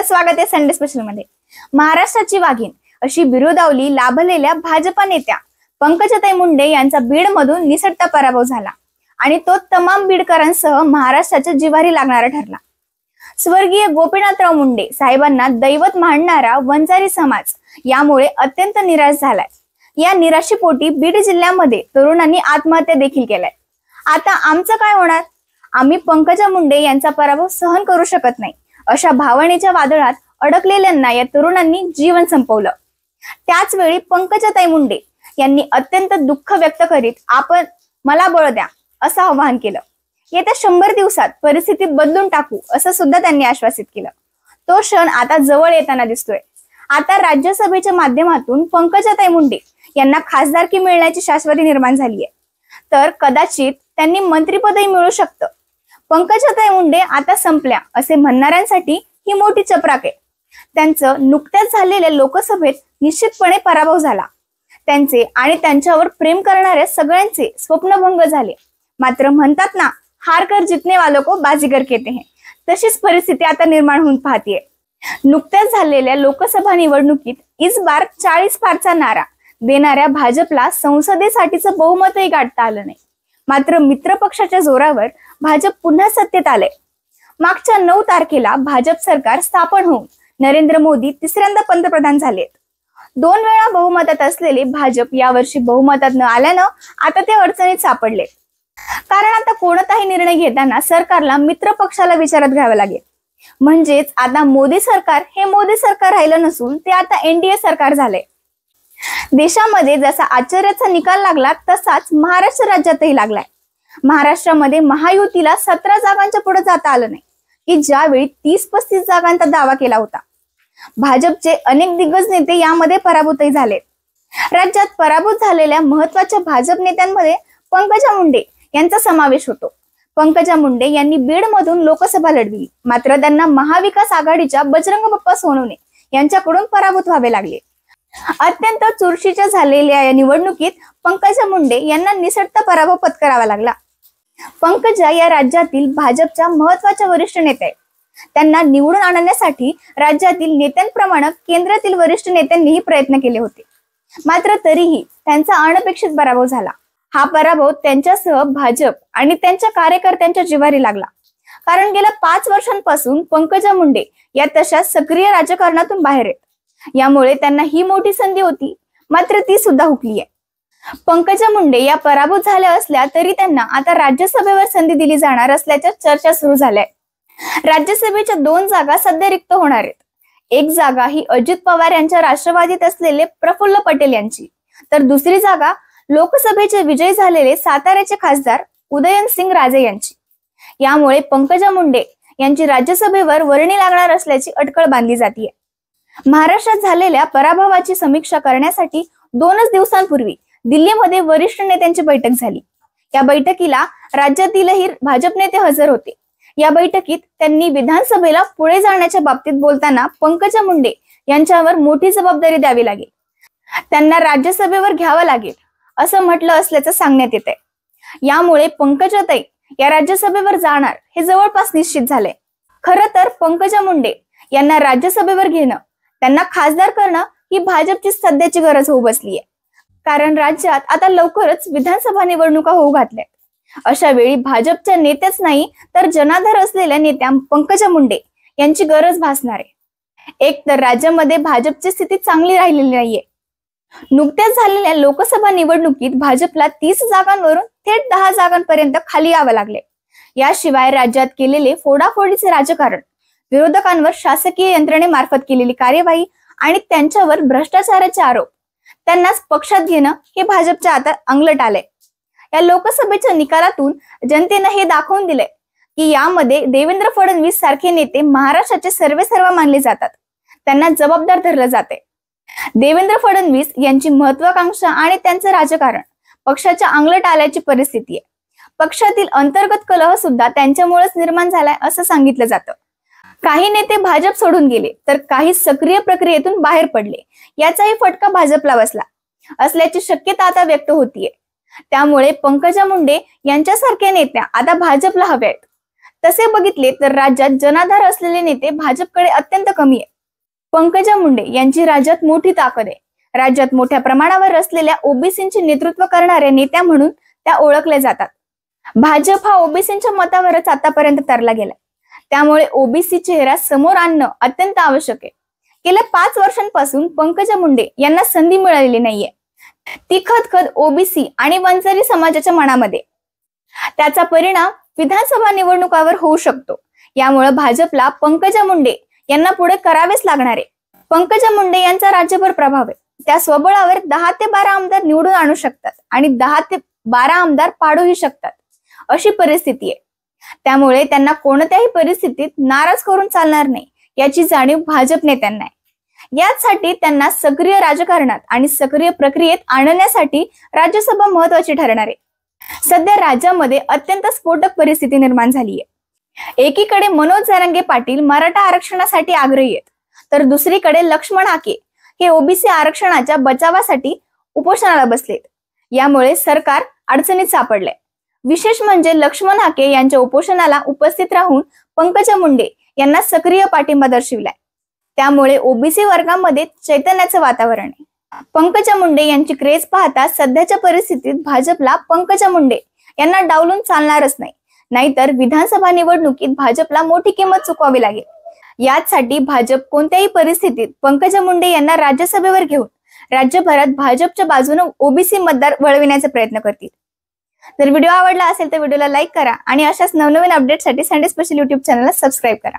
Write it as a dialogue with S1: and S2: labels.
S1: स्वागत आहे Sunday special मध्ये। महाराष्ट्राची वाघीण अशी बिरुदावली लाभलेल्या भाजपा नेत्या पंकजाताई मुंडे यांचा बीडमधून निसटता पराभव झाला आणि तो तमाम बीडकरांसह महाराष्ट्राच्या जिव्हारी लागणारा ठरला। स्वर्गीय गोपीनाथराव मुंडे साहेबांना दैवत मानणारा वंजारी समाज यामुळे अत्यंत निराश झालाय। या निराशेपोटी बीड जिल्ह्यामध्ये तरुणांनी आत्महत्या देखील केलाय। आता आमचं काय होणार? आम्ही पंकजा मुंडे यांचा पराभव सहन करू शकत नाही अशा भावनेच्या वादळात अडकलेल्यांना या तरुणांनी जीवन संपवलं। त्याच वेळी पंकजाताई मुंडे यांनी अत्यंत दुःख व्यक्त करीत आपण मला बळ द्या असं आवाहन केलं। येत्या 100 दिवसात परिस्थिती बदलून टाकू असं सुद्धा त्यांनी आश्वासित केलं। तो क्षण आता जवळ येताना दिसतोय। आता राज्यसभेच्या माध्यमातून पंकजाताई मुंडे यांना खासदारकी मिळण्याची शाश्वती निर्माण झाली आहे, तर कदाचित त्यांनी मंत्रिपदही मिळू शकतं। पंकजाताई मुंडे आता संपल्या असे म्हणणाऱ्यांसाठी ही मोठी चपराक आहे। त्यांचं नुकत्याच झालेल्या लोकसभेत निश्चितपणे पराभव झाला। त्यांचे आणि त्यांच्यावर प्रेम करणाऱ्या सगळ्यांचे स्वप्नभंग झाले। मात्र म्हणतात ना, हार कर जितने वालों को बाजीगर कहते हैं, तशीच परिस्थिती आता निर्माण होऊन पाहतीये। नुकत्याच झालेल्या लोकसभा निवडणुकीत इस बार 40 पारचा नारा देणाऱ्या भाजपला संसदेसाठीचं बहुमतही गाठता आलं नाही। मात्र मित्र पक्षाच्या जोरावर भाजप पुन्हा सत्तेत आले। मागच्या 9 तारखेला भाजप सरकार स्थापन होऊन नरेंद्र मोदी तिसऱ्यांदा पंतप्रधान झालेत। 2 वेळा बहुमतात असलेले भाजप यावर्षी बहुमतात न आल्यानं आता ते अडचणीत सापडले। कारण आता कोणताही निर्णय घेताना सरकारला मित्र पक्षाला विचारात घ्यावे लागेल। म्हणजेच आता मोदी सरकार हे मोदी सरकार राहिलं नसून ते आता एनडीए सरकार झाले। देशामध्ये जसा आश्चर्याचा निकाल लागला तसाच महाराष्ट्र राज्यातही लागलाय। महाराष्ट्रामध्ये महायुतीला 17 जागांच्या पुढे जाता आलं नाही, की ज्यावेळी 30-35 जागांचा दावा केला होता। भाजपचे अनेक दिग्गज नेते यामध्ये पराभूतही झाले। राज्यात पराभूत झालेल्या महत्वाच्या भाजप नेत्यांमध्ये पंकजा मुंडे यांचा समावेश होतो। पंकजा मुंडे यांनी बीडमधून लोकसभा लढविली, मात्र त्यांना महाविकास आघाडीच्या बजरंग बाप्पा सोनवणे यांच्याकडून पराभूत व्हावे लागले। अत्यंत चुरशीच्या झालेल्या या निवडणुकीत पंकजा मुंडे यांना निसटता पराभव पत्करावा लागला। पंकजा या राज्यातील भाजपच्या महत्वाच्या वरिष्ठ नेत्या आहेत। त्यांना निवडून आणण्यासाठी राज्यातील नेत्यांप्रमाणे केंद्रातील वरिष्ठ नेत्यांनीही प्रयत्न केले होते, मात्र तरीही त्यांचा अनपेक्षित पराभव झाला। हा पराभव त्यांच्यासह भाजप आणि त्यांच्या कार्यकर्त्यांच्या जिव्हारी लागला। कारण गेल्या 5 वर्षांपासून पंकजा मुंडे या तशा सक्रिय राजकारणातून बाहेर आहेत। यामुळे त्यांना ही मोठी संधी होती, मात्र ती सुद्धा हुकली आहे। पंकजा मुंडे या पराभूत झाल्या असल्या तरी त्यांना आता राज्यसभेवर संधी दिली जाणार असल्याच्या चर्चा सुरू झाल्या आहेत। राज्यसभेच्या 2 जागा सध्या रिक्त होणार आहेत। एक जागा ही अजित पवार यांच्या राष्ट्रवादीत असलेले प्रफुल्ल पटेल यांची, तर दुसरी जागा लोकसभेचे विजयी झालेले साताऱ्याचे खासदार उदयनसिंग राजे यांची। यामुळे पंकजा मुंडे यांची राज्यसभेवर वर्णी लागणार असल्याची अटकळ बांधली जाते। महाराष्ट्रात झालेल्या पराभवाची समीक्षा करण्यासाठी 2च दिवसांपूर्वी दिल्लीमध्ये वरिष्ठ नेत्यांची बैठक झाली। या बैठकीला राज्यातीलही भाजप नेते हजर होते। या बैठकीत त्यांनी विधानसभेला पुढे जाण्याच्या बाबतीत बोलताना पंकजा मुंडे यांच्यावर मोठी जबाबदारी द्यावी लागेल, त्यांना राज्यसभेवर घ्यावं लागेल असं म्हटलं असल्याचं सांगण्यात येत आहे। यामुळे पंकजाताई या राज्यसभेवर जाणार हे जवळपास निश्चित झालंय। खरं तर पंकजा मुंडे यांना राज्यसभेवर घेणं, त्यांना खासदार करणं ही भाजपची सध्याची गरज होऊ बसली आहे। कारण राज्यात आता लवकरच विधानसभा निवडणुका होऊ घातल्यात। अशा वेळी भाजपच्या नेत्याच नाही तर जनाधार असलेल्या नेत्या पंकजा मुंडे यांची गरज भासणार आहे। एक तर राज्यामध्ये भाजपची स्थिती चांगली राहिलेली नाहीये। नुकत्याच झालेल्या लोकसभा निवडणुकीत भाजपला 30 जागांवरून थेट 10 जागांपर्यंत खाली यावं लागले। याशिवाय राज्यात केलेले फोडाफोडीचे राजकारण, विरोधकांवर शासकीय यंत्रणेमार्फत केलेली कार्यवाही आणि त्यांच्यावर भ्रष्टाचाराचे आरोप, त्यांनाच पक्षात घेणं हे भाजपच्या आता अंगलट आलंय। या लोकसभेच्या निकालातून जनतेनं हे दाखवून दिलंय की यामध्ये देवेंद्र फडणवीस सारखे नेते महाराष्ट्राचे सर्वेसर्वा मानले जातात, त्यांना जबाबदार धरलं जाते। देवेंद्र फडणवीस यांची महत्वाकांक्षा आणि त्यांचं राजकारण पक्षाच्या अंगलट आल्याची परिस्थिती आहे। पक्षातील अंतर्गत कलह सुद्धा त्यांच्यामुळेच निर्माण झालाय असं सांगितलं जातं। काही नेते भाजप सोडून गेले तर काही सक्रिय प्रक्रियेतून बाहेर पडले, याचाही फटका भाजपला बसला असल्याची शक्यता आता व्यक्त होतीये। त्यामुळे पंकजा मुंडे यांच्यासारख्या नेत्या आता भाजपला हव्या आहेत। तसे बघितले तर राज्यात जनाधार असलेले नेते भाजपकडे अत्यंत कमी आहे. पंकजा मुंडे यांची राज्यात मोठी ताकद आहे. राज्यात मोठ्या प्रमाणावर असलेल्या ओबीसींचे नेतृत्व करणाऱ्या नेत्या म्हणून त्या ओळखल्या जातात. भाजप हा ओबीसींच्या मतावरच आतापर्यंत तरला गेलाय. त्यामुळे ओबीसी चेहरा समोर आणणं अत्यंत आवश्यक आहे. गेल्या 5 वर्षांपासून पंकजा मुंडे यांना संधी मिळालेली नाहीये. ती खदखद ओबीसी आणि वंजारी समाजाच्या मनामध्ये. त्याचा परिणाम विधानसभा निवडणुकावर होऊ शकतो. यामुळे भाजपला पंकजा मुंडे यांना पुढे करावेच लागणार आहे. पंकजा मुंडे यांचा राज्यभर प्रभाव आहे. त्या स्वबळावर 10 ते 12 आमदार निवडून आणू शकतात आणि 10 ते 12 आमदार पाडूही शकतात, अशी परिस्थिती आहे. त्यामुळे त्यांना कोणत्याही परिस्थितीत नाराज करून चालणार नाही याची जाणीव भाजप नेत्यांना आहे. यासाठी त्यांना सक्रिय राजकारणात आणि सक्रिय प्रक्रियेत आणण्यासाठी राज्यसभा महत्वाची ठरणार आहे. सध्या राज्यामध्ये अत्यंत स्फोटक परिस्थिती निर्माण झाली आहे. एकीकडे मनोज जरांगे पाटील मराठा आरक्षणासाठी आग्रही आहेत, तर दुसरीकडे लक्ष्मण हाके हे ओबीसी आरक्षणाच्या बचावासाठी उपोषणाला बसलेत. यामुळे सरकार अडचणीत सापडले. विशेष म्हणजे लक्ष्मण हाके यांच्या उपोषणाला उपस्थित राहून पंकजा मुंडे यांना सक्रिय पाठिंबा दर्शविलाय. त्यामुळे ओबीसी वर्गामध्ये चैतन्याचं वातावरण आहे. पंकजा मुंडे यांची क्रेज पाहता सध्याच्या परिस्थितीत भाजपला पंकजा मुंडे यांना डावलून चालणारच नाही. नाहीतर विधानसभा निवडणुकीत भाजपला मोठी किंमत चुकवावी लागेल. यासाठी भाजप कोणत्याही परिस्थितीत पंकजा मुंडे यांना राज्यसभेवर घेऊन राज्यभरात भाजपच्या बाजूने ओबीसी मतदार वळविण्याचा प्रयत्न करतील. जर व्हिडिओ आवडला असेल तर व्हिडिओला लाईक करा आणि अशाच नवनवीन अपडेटसाठी संडे स्पेशल YouTube चॅनलला सबस्क्राईब करा.